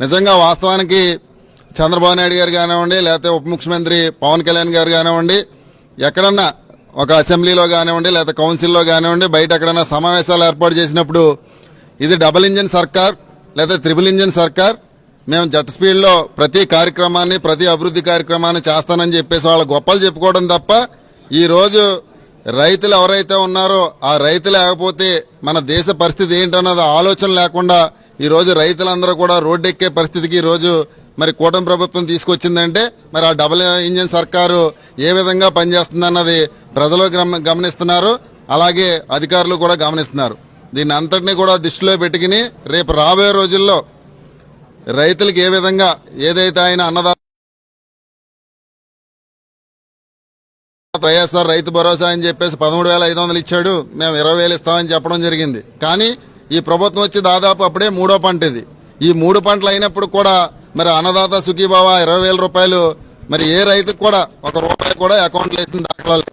నిజంగా వాస్తవానికి చంద్రబాబు నాయుడు గారు కానివ్వండి, లేకపోతే ఉప ముఖ్యమంత్రి పవన్ కళ్యాణ్ గారు కానివ్వండి, ఎక్కడన్నా ఒక అసెంబ్లీలో కానివ్వండి, లేకపోతే కౌన్సిల్లో కానివ్వండి, బయట ఎక్కడన్నా సమావేశాలు ఏర్పాటు చేసినప్పుడు ఇది డబుల్ ఇంజిన్ సర్కార్ లేదా త్రిబుల్ ఇంజిన్ సర్కార్, మేము జెట్ స్పీడ్లో ప్రతి కార్యక్రమాన్ని, ప్రతి అభివృద్ధి కార్యక్రమాన్ని చేస్తానని చెప్పేసి వాళ్ళ గొప్పలు చెప్పుకోవడం తప్ప ఈరోజు రైతులు ఎవరైతే ఉన్నారో ఆ రైతు లేకపోతే మన దేశ పరిస్థితి ఏంటన్నది ఆలోచన లేకుండా ఈరోజు రైతులందరూ కూడా రోడ్డెక్కే పరిస్థితికి ఈరోజు మరి కూటమి ప్రభుత్వం తీసుకొచ్చిందంటే మరి ఆ డబుల్ ఇంజిన్ సర్కారు ఏ విధంగా పనిచేస్తుందన్నది ప్రజలు గమనిస్తున్నారు, అలాగే అధికారులు కూడా గమనిస్తున్నారు. దీన్ని అంతటినీ కూడా దృష్టిలో పెట్టుకుని రేపు రాబోయే రోజుల్లో రైతులకు ఏ విధంగా ఏదైతే ఆయన అన్నదాత వైఎస్ఆర్ రైతు భరోసా అని చెప్పేసి 13,500 ఇచ్చాడు, మేము 20,000 ఇస్తామని చెప్పడం జరిగింది. కానీ ఈ ప్రభుత్వం వచ్చి దాదాపు అప్పుడే 3వ పంట ఇది. ఈ 3 పంటలు అయినప్పుడు కూడా మరి అన్నదాత సుఖీభావ 20,000 రూపాయలు మరి ఏ రైతుకు కూడా 1 రూపాయి కూడా అకౌంట్లో వేసిన దాఖలాలు